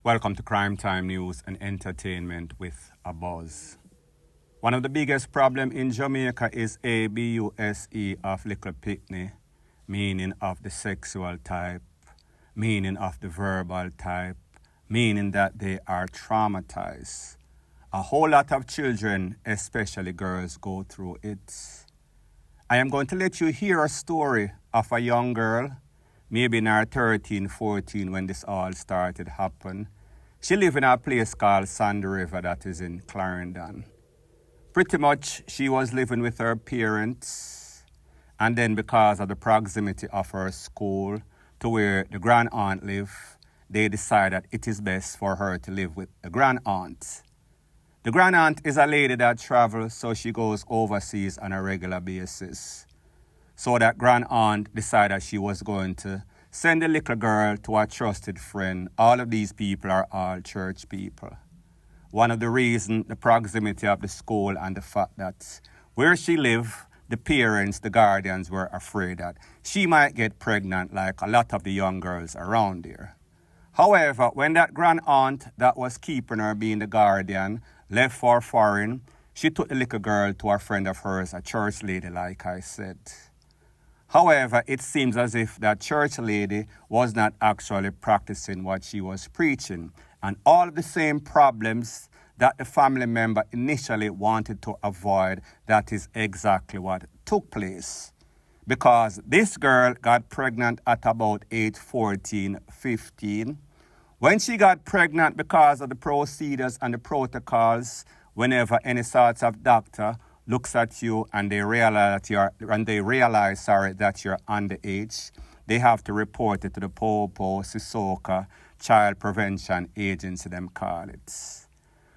Welcome to Crime Time News and Entertainment with a Buzz. One of the biggest problems in Jamaica is ABUSE of little picnic, meaning of the sexual type, meaning of the verbal type, meaning that they are traumatized. A whole lot of children, especially girls, go through it. I am going to let you hear a story of a young girl, maybe in her 13, 14 when this all started happen. She lived in a place called Sandy River that is in Clarendon. Pretty much she was living with her parents, and then because of the proximity of her school to where the grand aunt lived, they decided it is best for her to live with the grand aunt. The grand aunt is a lady that travels, so she goes overseas on a regular basis. So that grand aunt decided she was going to send the little girl to a trusted friend. All of these people are all church people. One of the reasons, the proximity of the school and the fact that where she lived, the parents, the guardians were afraid that she might get pregnant like a lot of the young girls around there. However, when that grand aunt that was keeping her being the guardian left for foreign, she took the little girl to a friend of hers, a church lady, like I said. However, it seems as if that church lady was not actually practicing what she was preaching. And all of the same problems that the family member initially wanted to avoid, that is exactly what took place. Because this girl got pregnant at about age 14, 15. When she got pregnant, because of the procedures and the protocols, whenever any sorts of doctor looks at you and they realize that you're underage, they have to report it to the Popo Sissoko Child Prevention Agency, them call it.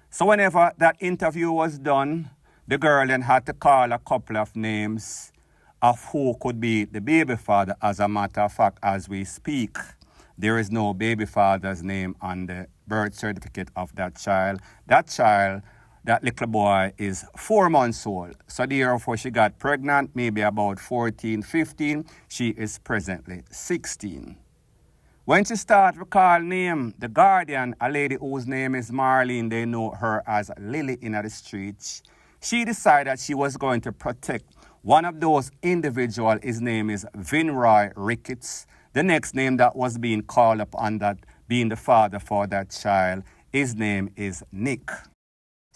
So whenever that interview was done, the girl then had to call a couple of names of who could be the baby father. As a matter of fact, as we speak, there is no baby father's name on the birth certificate of that child. That little boy is 4 months old. So therefore she got pregnant, maybe about 14, 15. She is presently 16. When she started to call name, the guardian, a lady whose name is Marlene, they know her as Lily in the streets, she decided she was going to protect one of those individuals. His name is Vinroy Ricketts. The next name that was being called upon, that being the father for that child, his name is Nick.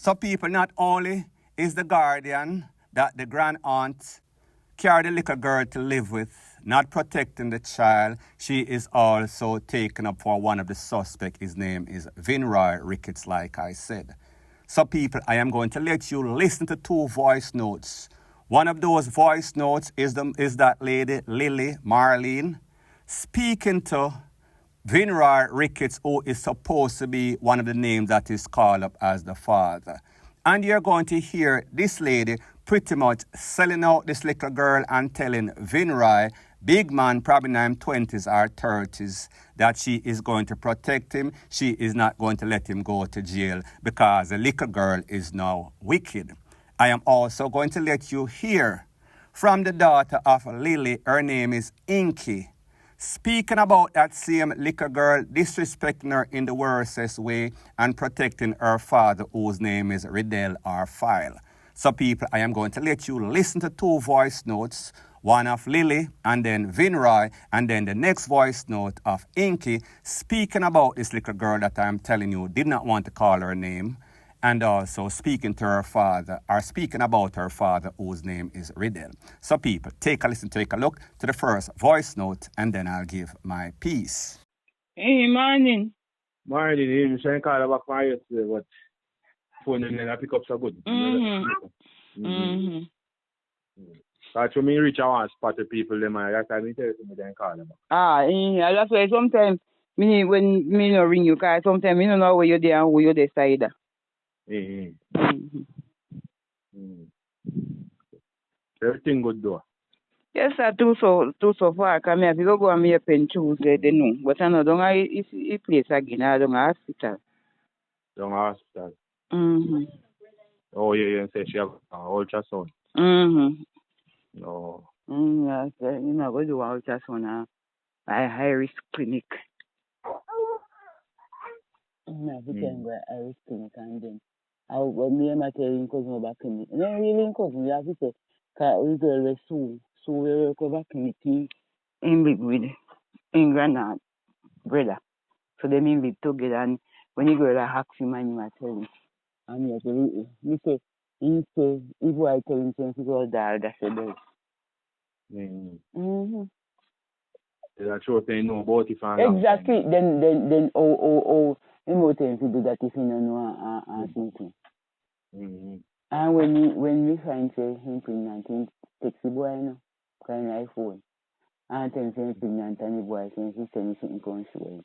So people, not only is the guardian that the grand aunt carried the little girl to live with, not protecting the child, she is also taken up for one of the suspects. His name is Vinroy Ricketts, like I said. So people, I am going to let you listen to 2 voice notes. One of those voice notes is that lady, Lily, Marlene, speaking to Vinroy Ricketts, who is supposed to be one of the names that is called up as the father. And you're going to hear this lady pretty much selling out this little girl and telling Vinroy, big man, probably in his 20s or 30s, that she is going to protect him. She is not going to let him go to jail because the little girl is now wicked. I am also going to let you hear from the daughter of Lily. Her name is Inky, speaking about that same little girl, disrespecting her in the worstest way and protecting her father, whose name is Riddell or File. So people, I am going to let you listen to 2 voice notes, one of Lily and then Vinroy, and then the next voice note of Inky, speaking about this little girl that I am telling you did not want to call her name, and also speaking to her father, or speaking about her father, whose name is Riddell. So people, take a listen, take a look to the first voice note, and then I'll give my piece. Hey, morning. Morning, you trying to call back from yesterday, but phone and then I pick up so good. Because when me reach I want to spot the people, them, that's why I tell you to then call them back. That's why sometimes when me no ring you, because sometimes me don't know where you're there and where you're there side. Everything good though. Yes, I do so far. Come here, if you go and me up in Tuesday, they know. But I know, don't I, it's place again, I don't hospital. Down hospital. Oh, yeah, say she have ultrasound. No. Yeah, so, you know, go do ultrasound at a high risk clinic. I think I was thinking and then when me and my telling cousin back in it. And then really cousin, you have to say, we girl was so we were go back in it in big with in grandad brother. So they mean live together and when you girl ask him and you tell him. And me say, he say, if I tell him since he goes there, that's a day. That's what they know about it. Exactly. Then him will tell him to do that if he don't know something. And when we find say him pregnant, he takes the boy now, kind of iPhone. And then say him pregnant and the boy says he send something come show him.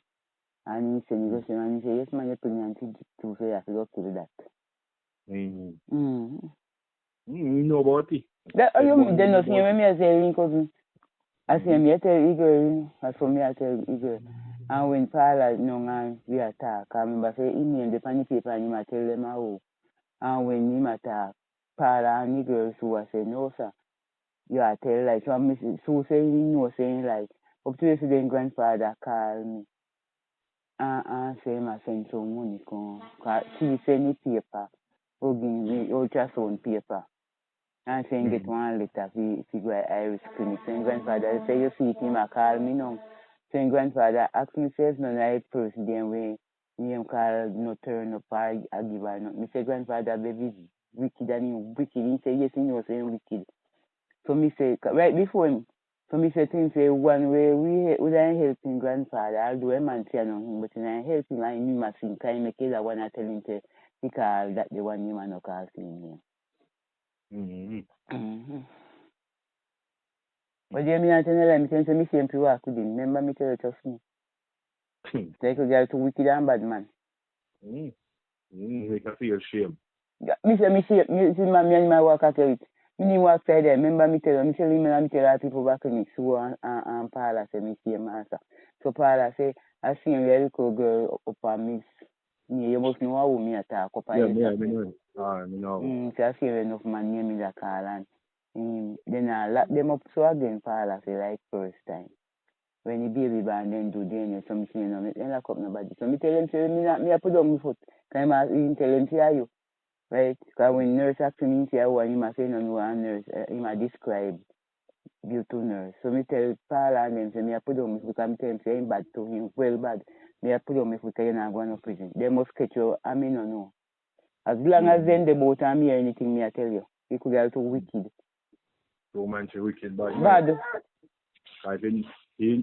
And he send it and he say, yes man, you're pregnant too, so you have to go kill that. You know about it. That you mean then nothing when me I say cousin. I say me I tell Igor, as for me I tell Igor. And when Paula no man we attack, I remember say in the funny paper and I tell them how. And when him attack, Paula and Igor who I say no sir. You are tell like so saying you know saying like up to yesterday grandfather call me. And say I send some money come. She send me paper. Or give me ultrasound paper. And saying get one letter if go Irish clinic. Saying grandfather say you see him I call me now. Saying grandfather ask me says no I person then way him call no turn up or I give her no. Me say grandfather baby wicked and he wicked. He say yes he knows saying wicked. So me say right before him. So me say to him say one way we don't helping grandfather. I'll do a man say no him but I help him and him must think I make it that one I tell him to he call that the one him and no call him But you mean I tell him say me same to work with him. Remember me tell you trust me. Take a girl to wicked and bad man. Make her feel shame. Me say me man me and my work at it. Me need work side there. Remember me tell you, me tell him and me tell other people back in it. So and Paula say me same answer. So Paula say I see a very cool girl up on me. You must know how me attack up on me know. Me know. So I see enough man near me that call and then I lock them up so again Paula say like first time. When the baby born then do DNA something you know, then lock up nobody. So me tell him say me I put down my foot. Can I tell him say are you? Right? Because when nurse ask me say how him say no know a nurse, him describe you to nurse. So me tell Paula and them say me I put down my foot because me tell him say him bad to him, well bad. Me I put down my foot because you're not going to prison. They must catch you, I mean no know. As long as then they both and me or anything me I tell you. You could get too wicked. So man she wicked bad. Bad. Like he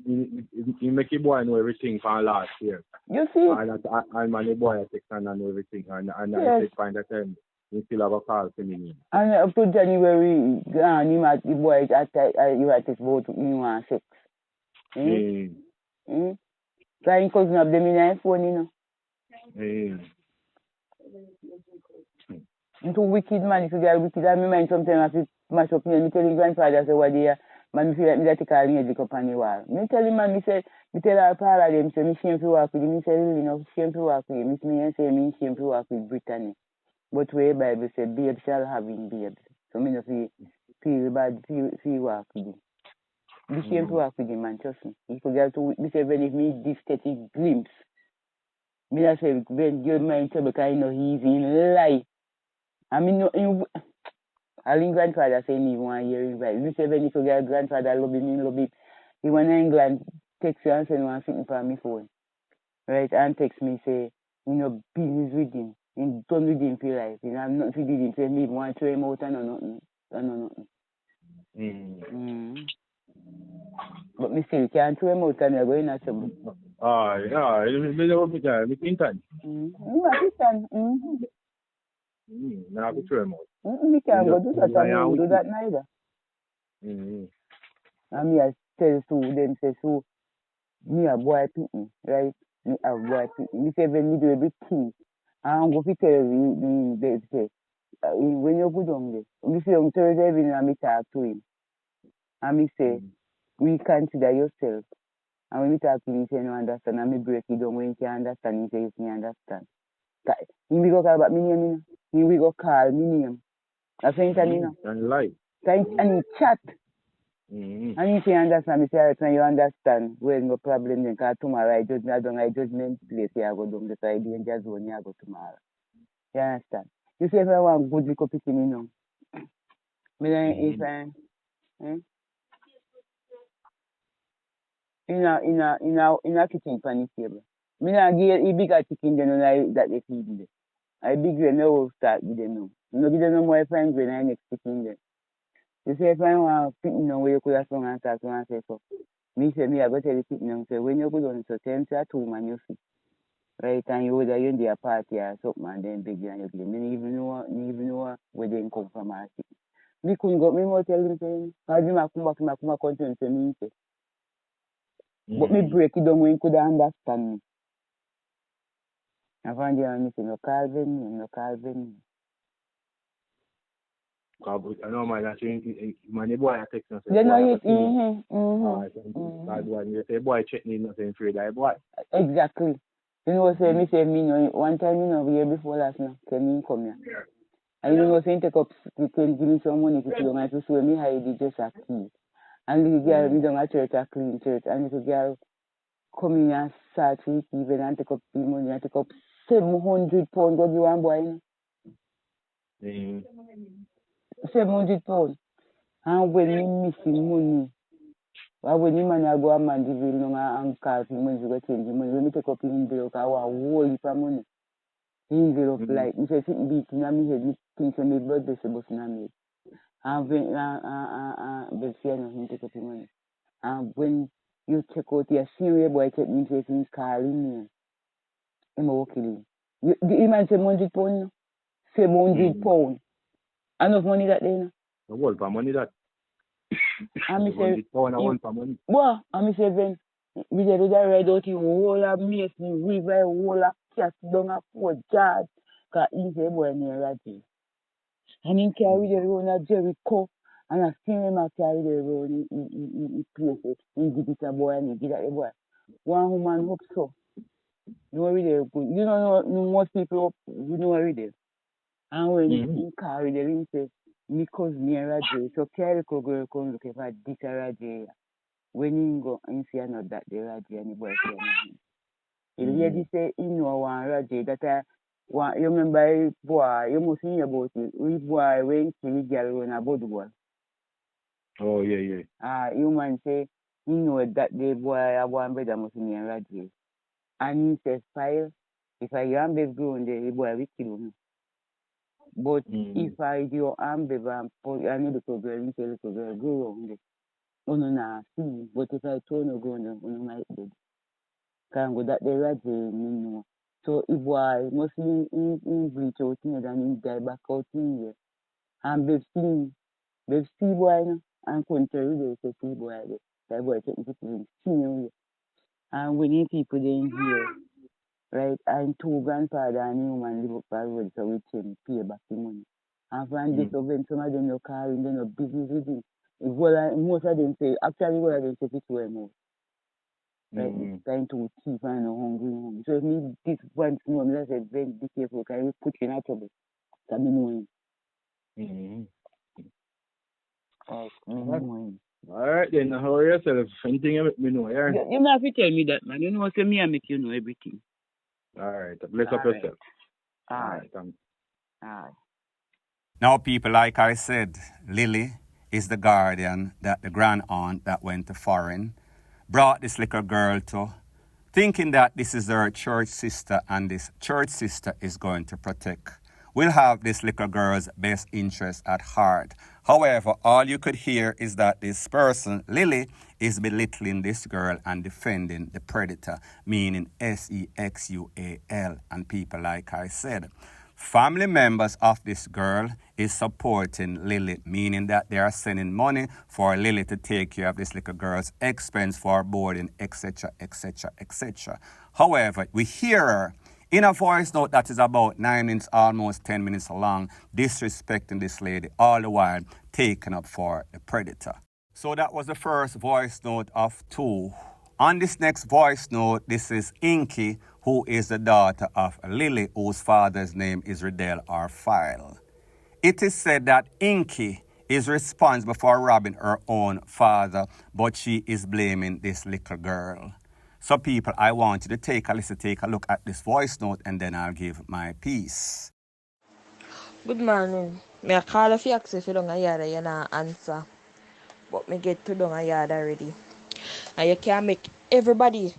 make a boy know everything from last year. You see? And man the boy takes and know everything and I take find that time he still have a call to me. And up to January him at the boy you at his boat you and sex. Because cousin of them in the phone, you know. Too wicked man, if you get wicked, I mind sometimes I feel mash up here. Me tell him grandfather say what they man me feel like me that take all me head up on the wall. Me tell him man, me tell our Paula them say me shame to work with him. Me say really no shame to work with him. Me say me shame to work with Brittany. But where Bible say babe shall have him babes. So me no feel bad feel work with him. Be shame to work with him man, trust me. He could get to me say when if me this steady glimpse. Me I say when your mind tell because I know he's in lie. I mean, no, I think grandfather say me 1 year invite. You say when you forget grandfather love it. He went to England, text you and send one thing from my phone. Right? And text me say, you know, business with him. And done with him for life. You know, I'm not with him. Say me want to throw him out and nothing. But me still can't throw him out and I'm going to trouble. Yeah, me think time. Now I throw him out. Me can't go do that. I don't do that neither. And me I tell Sue, them say, Sue, me a boy picking, right? Me a boy picking. Me say when me do everything, I'm going to tell you, they say, when you go down there, me say on Thursday evening and me talk to him. And me say, we consider yourself. And when me talk to him, he say, no understand. And me break it down when he can understand, he say, yes, me understand. He will go call about me name, he will go call me name. That's what he tell me now. And lie. And he chat. Mm-hmm. And if you understand, me say, all right, when you understand, well, no problem then, because tomorrow I judgment place, you go down, the danger zone, you go tomorrow. You understand? You say if I want good little picking, you know. Me then, if I, in a kitchen pan table. Me not give a bigger chicken than that they feed them. I big way no start with them now. No give them no more friends when I next chicken them. You say if I want pick no where you could have song and start and say so. Me say me I go tell the pick them say when you go down so 10 to 2 man you see. Right and you would you in their party or something and then big and you give them. Me even know where they come from or shit. Me couldn't go me more tell them say cause me come back continue say me say. But me break it down when you could understand me. I found you and me say no Calvin. I know man, that's man, the boy I text and say, You know it. That one, you say, boy, check me, nothing afraid of boy. Exactly. You know, say me know one time, you know, year before last now, me come here. And you know, saying take up, you can give me some money to do, and to show me how you just a key. And the girl, we don't church, a clean church, and the girl come in and start with even and take up the money and take up 700 pounds, what you want, boy? 700 pounds. And when me missing money, well, when you man go a man the bill and call for money, you go change the money. When me take up the envelope, I want whole heap of money. The envelope like me say something beat in my head, me think say my blood vessel bust in my head. And when Belfia no him take up the money. And when you check out your senior boy check me say he's calling me. Him a kill him. The man say 700 pounds, 700 pounds. Enough money that day, no? The whole for money that. And me say, £100 for money. boy, and me say, Ben, we just ride out in whole of Mason River, whole of Cast down a 4 yards, because he say, boy, near Raji. And he carry the road at Jericho, and I see him carry the road, he place it, he give it a boy, and he give it a boy. One woman hope so. You know, really good. You know, most people, up, you know, already. And when he carry the ring, say, because near Raji, so carry the girl come look for this Raji. When you go and see not that the Raji and the boy say nothing. The lady say he know one Raji that one you remember boy, you must hear about it. We boy when see girl run about the boy. Oh yeah. You man say he know that the boy a one brother must be Raji. And he says file if I am baby grown there, the boy will kill me. But if I do am baby and I need to girl, he say little girl go wrong there. No, see. But if I told no go no might dead. Can't go that the Raji no. So if boy must in bleach out in and in die back out in here. And they've seen boy no and contrary they say see boy there. That boy take me to see you. And when you people in here, right, and 2 grandfather and new man live up the road so we him pay back the money. And from this event some of them no carrying, they no business with it. Most of them say actually what of them say it way more. Right, trying to thief and no hungry. So if me this one no, me say very be careful, can you put you in trouble? Can me know him. Alright then, how are yourself? Anything you make me know, yeah? You don't have to tell me that, man. You know, say me I make you know everything. Alright, bless up yourself. Alright. Thanks. Alright. Now, people, like I said, Lily is the guardian that the grand aunt that went to foreign brought this little girl to, thinking that this is her church sister and this church sister is going to protect. Will have this little girl's best interest at heart. However, all you could hear is that this person, Lily, is belittling this girl and defending the predator, meaning sexual. And people, like I said, family members of this girl is supporting Lily, meaning that they are sending money for Lily to take care of this little girl's expense for boarding, etc. However, we hear her in a voice note that is about 9 minutes, almost 10 minutes long, disrespecting this lady, all the while taken up for the predator. So that was the first voice note of 2. On this next voice note, this is Inky, who is the daughter of Lily, whose father's name is Riddell or File. It is said that Inky is responsible for robbing her own father, but she is blaming this little girl. So people, I want you to take a look at this voice note, and then I'll give my piece. Good morning. Me a call if you ask if you don't yard, you not answer. But me get to down a yard already. And you can't make everybody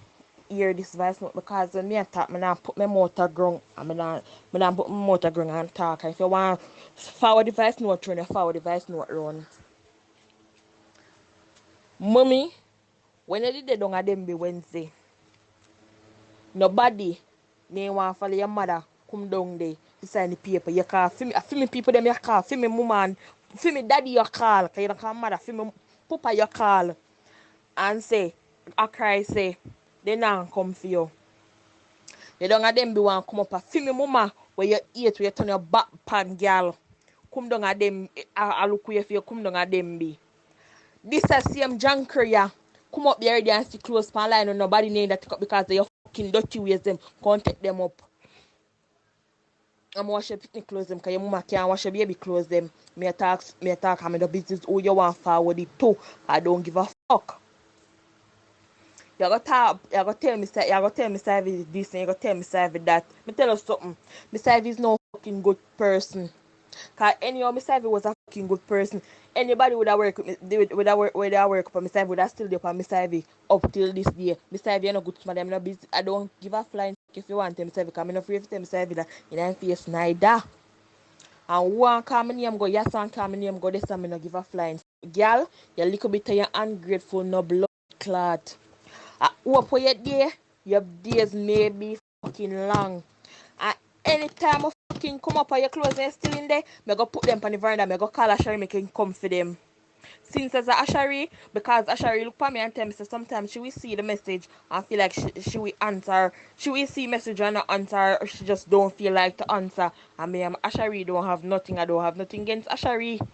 hear this voice note, because when me a talk, me not put my motor ground, and me not put my motor ground and talk. And if you want forward the voice note run, you forward the voice note run. Mommy, when you did the down a them be Wednesday, nobody may want follow your mother come down there to sign the paper. You call for me people them you call, for me mama and for me daddy you call, because you don't call mother, for me papa you call and say, I cry say, they not come for you. You don't have them be want come up and for me mama where you eat, where you turn your back pan girl. Come down at them, I look where you come down at them be. This is same junker ya. Come up there already and see close pan line and nobody name that take up because they fucking dirty ways them. Can't take them up. I'm wash your picnic clothes them, because your mama can't wash your baby clothes them. Me talk, I'm in the business who you want forward it to. I don't give a fuck. You gotta tell me Savvy this and you gotta tell me Savvy that. Me tell you something. Me Savvy is no fucking good person. Cause anyhow, Miss Ivy was a fucking good person. Anybody would have worked with me, would have worked for Miss Ivy, would have still there for Miss Ivy up till this day. Miss Ivy, you know good to me, I'm not busy. I don't give a flying if you want to Miss Ivy, because I'm not afraid to tell Miss Ivy that you ain't face neither. And one call my name go, yes, and call my name go, this and me not give a flying. Girl, you're a little bit of your ungrateful, no blood clot. Hope for your day, your days may be fucking long. And anytime I fucking come up and your clothes are still in there, I go put them on the veranda, I go call Ashari, make him come for them. Since as a Ashari, because Ashari look at me and tell me so sometimes she will see the message and feel like she will answer. She will see message and not answer, or she just don't feel like to answer. And me and Ashari don't have nothing, I don't have nothing against Ashari.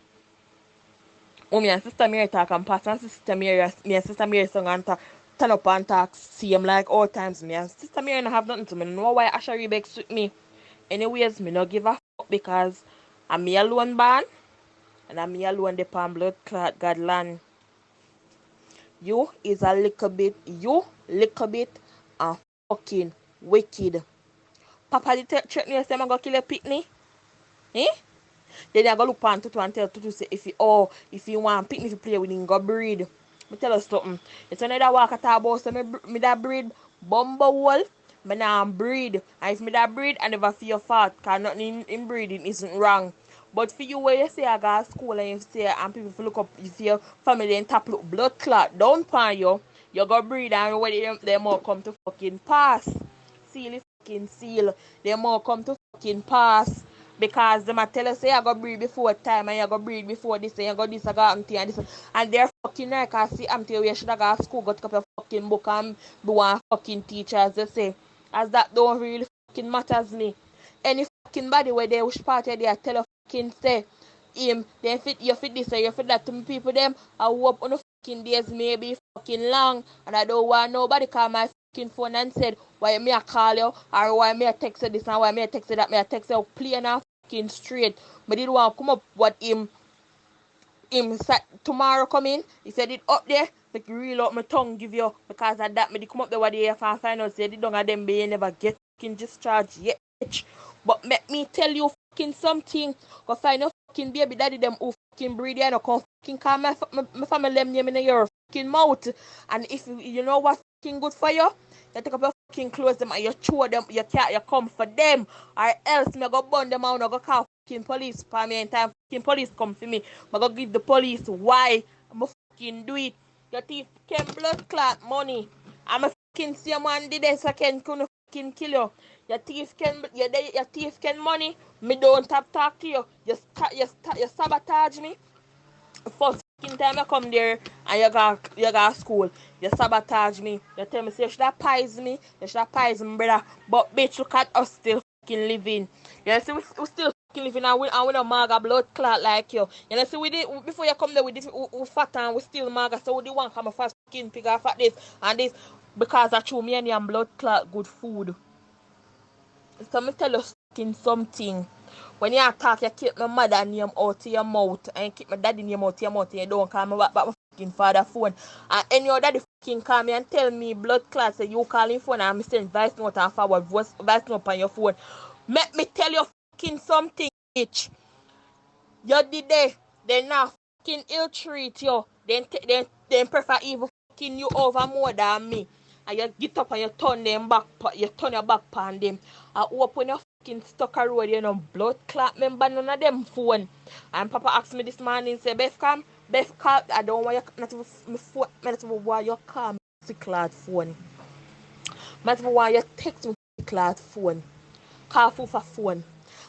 Me and Sister Mary talk and pass and Sister Mary, me and Sister Mary song and turn up and talk same like all times. Me and Sister Mary don't have nothing to me. Know why Ashari begs with me. Anyways, me no give a fuck, because I'm me alone born and I'm me alone the pan blood clot God land. You is a little bit and fucking wicked. Papa the check me say I'm gonna kill a picnic. Eh? Then I go look pan Tutu and tell Tutu say if you want pick me to play with him, go breed. Me tell us something. It's another walk at about so me that breed bumble me nah breed. And if me that breed, I never feel fault, because nothing in breeding isn't wrong. But for you where you say I go to school and you say and people look up, you see your family and tap look blood clot down pan you go breed, and when they more come to fucking pass. Seal fucking seal. They more come to fucking pass. Because them a tell us say I go breed before time and you go breed before this and you go this, I go auntie and this, and they're fucking right, cause see auntie where you should have go to school, go take up your fucking book and be one fucking teacher, as they say. As that don't really fucking matters me. Any fucking body where they wish party they tell you fucking say him, they fit you fit this or you fit that to me people them. I hope on the fucking days may be fucking long, and I don't want nobody call my fucking phone and said why me I call you or why me I text you this and why me I text you that. Me I text you plain and fucking straight. But did want to come up what him tomorrow coming. He said it up there, like reel up my tongue give you, because of that me come up there what day and find out say the dung of them be never get fucking discharged yet. But let me tell you fucking something. Go find a fucking baby daddy them who fucking breed you and come fucking call my family them name in your fucking mouth. And if you know what's fucking good for you, you take up your fucking clothes them and you throw them, you come for them. Or else me go burn them out and go call fucking police for me in time fucking police come for me. I go give the police why I'm fucking do it. Your thief can blood clot money. I'm a fucking see a man did this I can fucking kill you. Your thief can money. Me don't talk to you. You sabotage me. First fucking time I come there and you go school, you sabotage me. You tell me say you should have pies me. You should have pies me, brother. But bitch, look at us still fucking living. You see we still fucking living and we no maga blood clot like you. You know see we did before you come there we fat and we still maga, so we the one come fast fucking figure fat this and this, because I chew me and blood clot good food. So me tell you fucking something. When you talk, you keep my mother name out of your mouth and you keep my daddy name out of your mouth and you don't call me back my fucking father phone. And any other daddy fucking call me and tell me blood clot say you calling phone and I'm sending voice note and forward voice note on your phone. Make me tell you fucking something, bitch. You did there. They now fucking ill treat you. Then prefer even fucking you over more than me. And you get up and you turn them back, you turn your back on them. And open your fucking stuck a road, you know, blood clot member, none of them phone. And Papa asked me this morning, say, Beth call, I don't want you, not even want you call me clot phone. Not even want you text me clot phone. Call for phone.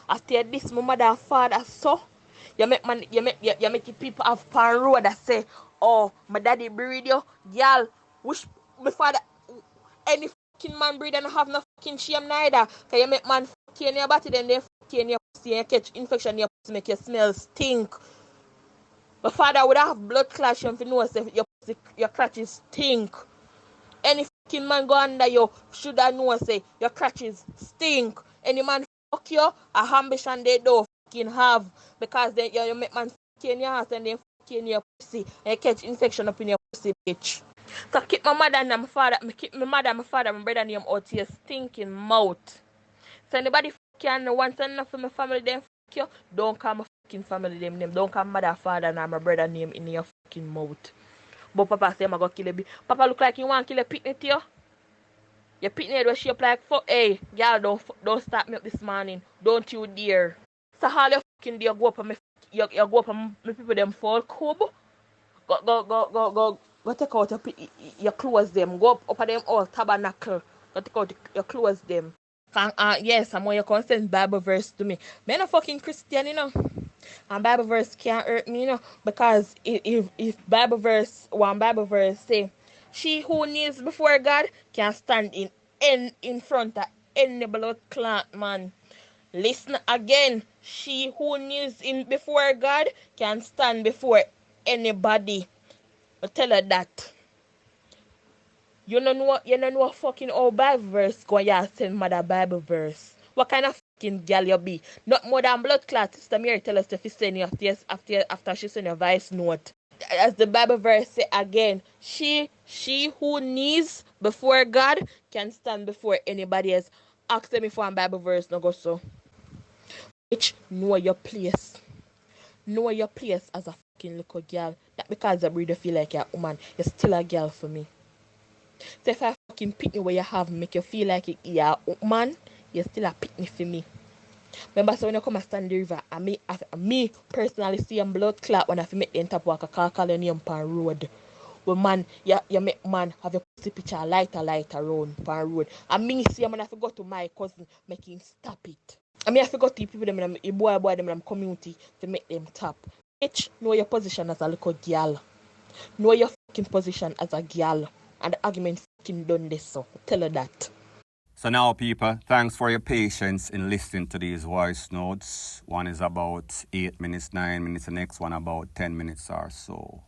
After this, my mother and father, so, you make people have pan road that say, oh, my daddy breed you, y'all, wish my father, any fucking man breed and have no fucking shame neither. Cause you make man fuck in your body, then they fuck in your pussy and catch infection in your pussy, make you smell stink. My father would have blood clash if you know your pussy, your crotches stink. Any fucking man go under you, should I know say your crotches stink. Any man fuck you, a ambition they don't fucking have. Because then you make man fuck in your house and then fuck in your pussy and you catch infection up in your pussy, bitch. So keep my mother and my father, keep my mother and my father and my brother name out of your stinking mouth. So anybody fuck you and once enough for my family then fuck you, don't call my fucking family name. Don't call my mother, father and my brother name in your fucking mouth. But Papa say I'm going to kill a bee. Papa look like you want to kill a picnic to you. Your picnic was shape like fuck. Hey, y'all don't start me up this morning. Don't you dare. So all your fucking day go up and you go up and my people them fall cub. Go take out your clothes them. Go up at them all tabernacle. Go take out your clothes them. Yes, I'm when you can send Bible verse to me. Me no fucking Christian, you know. And Bible verse can't hurt me, you know, because if Bible verse, one Bible verse say, she who kneels before God can stand in front of any blood clot man. Listen again, she who kneels in before God can stand before anybody. I tell her that. You don't know fucking old Bible verse go and send mother Bible verse. What kind of fucking girl you be? Not more than blood clot. Sister Mary tell us if you send you after she send a voice note. As the Bible verse say again, she who kneels before God can stand before anybody else. Ask them if one Bible verse no go so. Which know your place. Know your place as a fucking little girl. Not because the breeder feel like you're a woman. You're still a girl for me. So if I fucking pick you where you have make you feel like you're a man, you're still a pick me for me. Remember, so when you come and stand the river, me personally see a blood clot when I make the top walk a call your name on road. Well, man, you make man have your pussy picture lighter around on road. And me see man, I forgot to my cousin make him stop it. I mean, I forgot to people them in the boy them in the community to make them tap. Bitch, know your position as a little girl. Know your fucking position as a girl. And the argument fucking done this, so tell her that. So now, people, thanks for your patience in listening to these voice notes. One is about 8 minutes, 9 minutes, the next one about 10 minutes or so.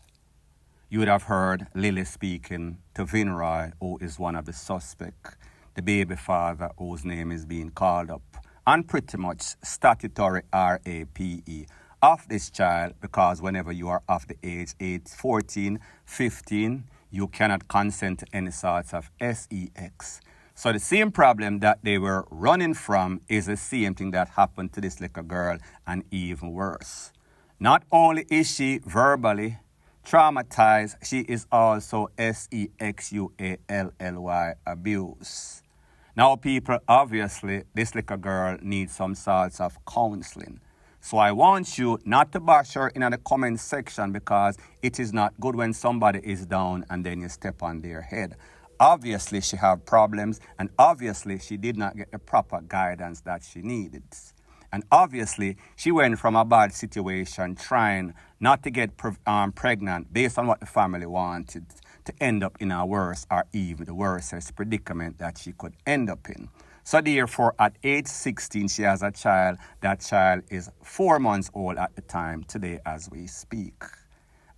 You would have heard Lily speaking to Vinroy, who is one of the suspects, the baby father whose name is being called up, and pretty much statutory RAPE of this child, because whenever you are of the age 14, 15, you cannot consent to any sorts of sex. So the same problem that they were running from is the same thing that happened to this little girl, and even worse. Not only is she verbally traumatized, she is also sexually abused. Now, people, obviously, this little girl needs some sorts of counseling. So I want you not to bash her in the comment section, because it is not good when somebody is down and then you step on their head. Obviously, she had problems, and obviously, she did not get the proper guidance that she needed. And obviously, she went from a bad situation trying not to get pregnant based on what the family wanted, to end up in a worse or even the worst predicament that she could end up in. So therefore, at age 16, she has a child. That child is 4 months old at the time, today as we speak.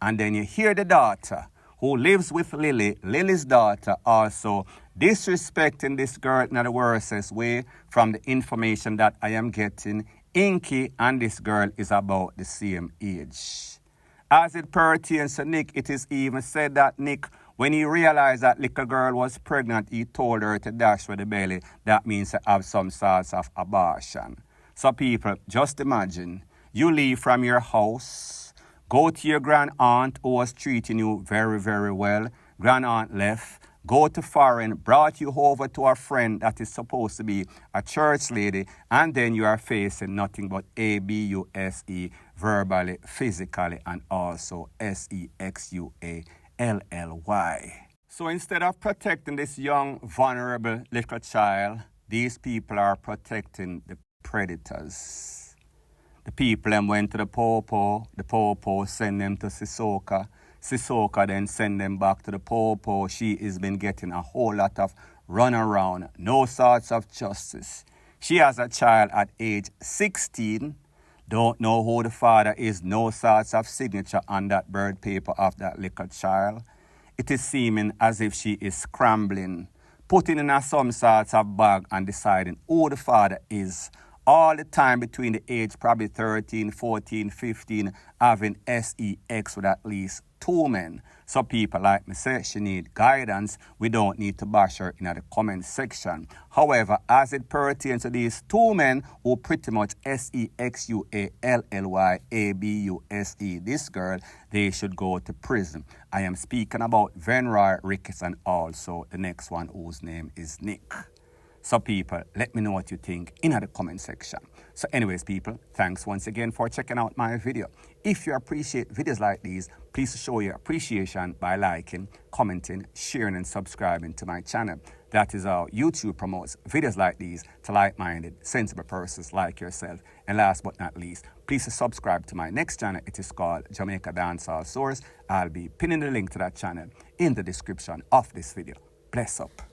And then you hear the daughter who lives with Lily, Lily's daughter, also disrespecting this girl in the worstest way from the information that I am getting Inky and this girl is about the same age. As it pertains to Nick, it is even said that Nick, when he realized that little girl was pregnant, he told her to dash with the belly. That means to have some sorts of abortion. So people, just imagine, you leave from your house, go to your grand aunt who was treating you very, very well. Grand aunt left, go to foreign, brought you over to a friend that is supposed to be a church lady, and then you are facing nothing but ABUSE, verbally, physically, and also SEXUALLY. So instead of protecting this young, vulnerable little child, these people are protecting the predators. The people then went to the Popo sent them to Sissoko then send them back to the Popo. She has been getting a whole lot of runaround, no sorts of justice. She has a child at age 16, don't know who the father is, no sorts of signature on that birth paper of that little child. It is seeming as if she is scrambling, putting in some sorts of bag and deciding who the father is. All the time between the age probably 13, 14, 15, having sex with at least 2 men. So people like me say she need guidance. We don't need to bash her in the comment section. However, as it pertains to these 2 men who pretty much SEXUALLYABUSE, this girl, they should go to prison. I am speaking about Venroy Ricketts and also the next one whose name is Nick. So people, let me know what you think in the comment section. So anyways, people, thanks once again for checking out my video. If you appreciate videos like these, please show your appreciation by liking, commenting, sharing, and subscribing to my channel. That is how YouTube promotes videos like these to like-minded, sensible persons like yourself. And last but not least, please subscribe to my next channel. It is called Jamaica Dancehall Source. I'll be pinning the link to that channel in the description of this video. Bless up.